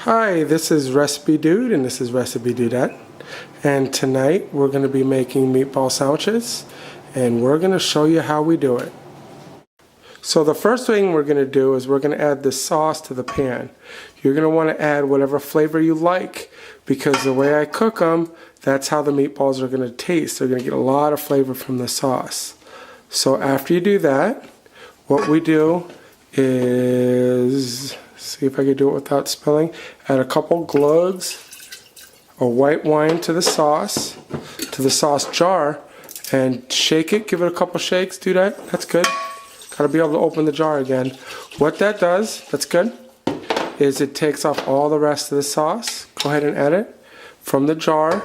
Hi, this is Recipe Dude and this is Recipe Dudette, and tonight we're going to be making meatball sandwiches and we're going to show you how we do it. So the first thing we're going to do is we're going to add the sauce to the pan. You're going to want to add whatever flavor you like, because the way I cook them, that's how the meatballs are going to taste. They're going to get a lot of flavor from the sauce. So after you do that, what we do is, see if I can do it without spilling, add a couple glugs of white wine to the sauce jar, and shake it, give it a couple shakes, do that, that's good. Gotta be able to open the jar again. What that does, that's good, is it takes off all the rest of the sauce. Go ahead and add it from the jar,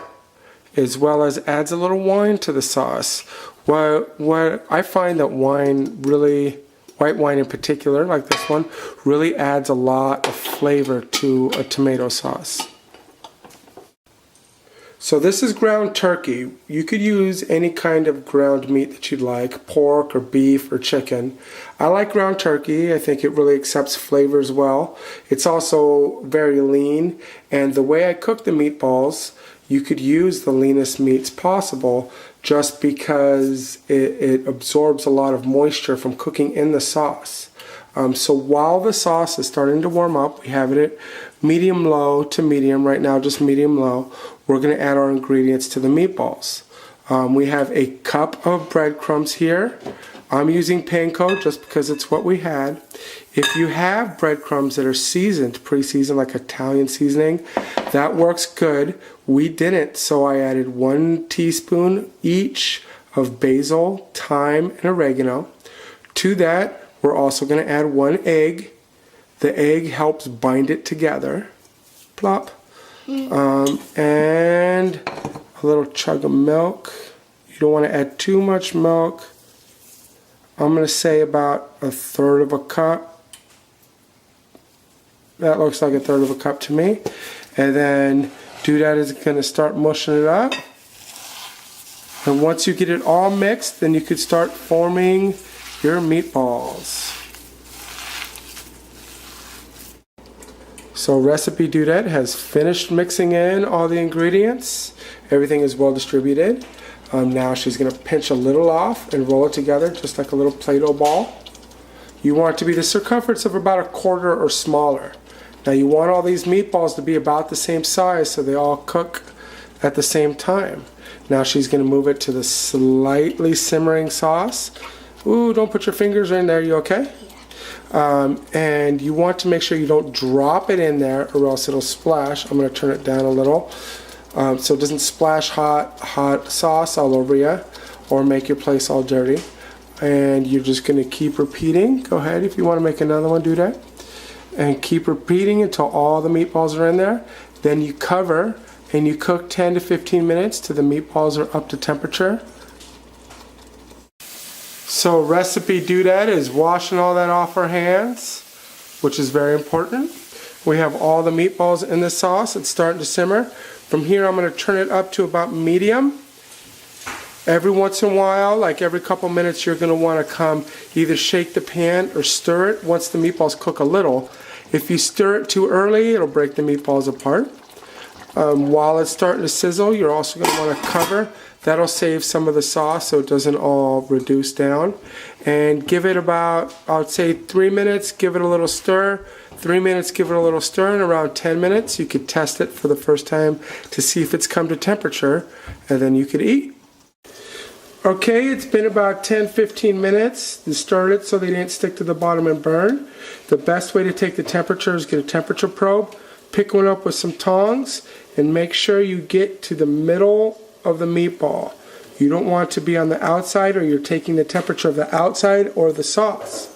as well as adds a little wine to the sauce. What I find that wine really, white wine in particular, like this one, really adds a lot of flavor to a tomato sauce. So this is ground turkey. You could use any kind of ground meat that you'd like, pork or beef or chicken. I like ground turkey. I think it really accepts flavors well. It's also very lean, and the way I cook the meatballs, you could use the leanest meats possible, just because it absorbs a lot of moisture from cooking in the sauce. So while the sauce is starting to warm up, we have it at medium-low to medium, right now just medium-low, we're going to add our ingredients to the meatballs. We have a cup of breadcrumbs here. I'm using panko just because it's what we had. If you have breadcrumbs that are seasoned, pre-seasoned, like Italian seasoning, that works good. We didn't, so I added 1 teaspoon each of basil, thyme, and oregano. To that, we're also going to add 1 egg. The egg helps bind it together. Plop. And a little chug of milk. You don't want to add too much milk. I'm going to say about 1/3 of a cup. That looks like 1/3 of a cup to me. And then Dudette is going to start mushing it up. And once you get it all mixed, then you could start forming your meatballs. So Recipe Dudette has finished mixing in all the ingredients. Everything is well distributed. Now she's going to pinch a little off and roll it together just like a little Play-Doh ball. You want it to be the circumference of about 1/4 or smaller. Now you want all these meatballs to be about the same size so they all cook at the same time. Now she's going to move it to the slightly simmering sauce. Ooh, don't put your fingers in there, you okay? And you want to make sure you don't drop it in there or else it'll splash. I'm going to turn it down a little so it doesn't splash hot sauce all over you or make your place all dirty. And you're just going to keep repeating. Go ahead if you want to make another one, do that. And keep repeating until all the meatballs are in there. Then you cover and you cook 10 to 15 minutes till the meatballs are up to temperature. So Recipe Dudette is washing all that off her hands, which is very important. We have all the meatballs in the sauce. It's starting to simmer. From here I'm going to turn it up to about medium. Every once in a while, like every couple minutes, you're going to want to come either shake the pan or stir it once the meatballs cook a little. If you stir it too early, it'll break the meatballs apart. While it's starting to sizzle, you're also going to want to cover. That'll save some of the sauce so it doesn't all reduce down. And give it about, I would say 3 minutes, give it a little stir. 3 minutes, give it a little stir. And around 10 minutes, you could test it for the first time to see if it's come to temperature. And then you could eat. Okay, it's been about 10-15 minutes. You stirred it so they didn't stick to the bottom and burn. The best way to take the temperature is get a temperature probe. Pick one up with some tongs and make sure you get to the middle of the meatball. You don't want to be on the outside or you're taking the temperature of the outside or the sauce.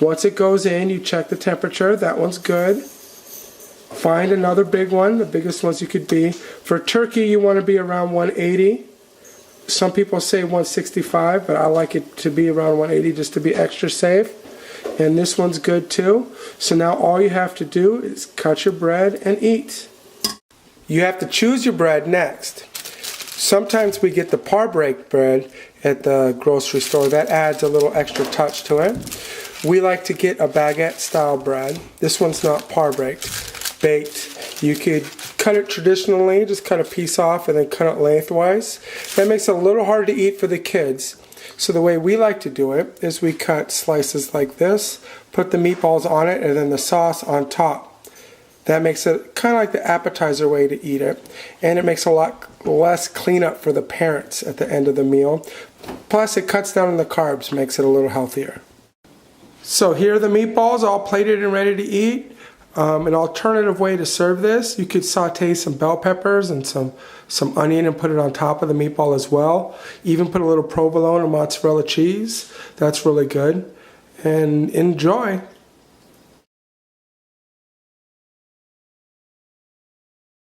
Once it goes in, you check the temperature. That one's good. Find another big one, the biggest ones you could be. For turkey, you want to be around 180. Some people say 165, but I like it to be around 180 just to be extra safe. And this one's good too. So now all you have to do is cut your bread and eat. You have to choose your bread next. Sometimes we get the par-baked bread at the grocery store. That adds a little extra touch to it. We like to get a baguette style bread. This one's not par-baked. You could cut it traditionally, just cut a piece off and then cut it lengthwise. That makes it a little hard to eat for the kids. So the way we like to do it is we cut slices like this, put the meatballs on it, and then the sauce on top. That makes it kind of like the appetizer way to eat it, and it makes a lot less cleanup for the parents at the end of the meal. Plus it cuts down on the carbs, makes it a little healthier. So here are the meatballs all plated and ready to eat. An alternative way to serve this, you could saute some bell peppers and some onion and put it on top of the meatball as well. Even put a little provolone or mozzarella cheese. That's really good. And enjoy.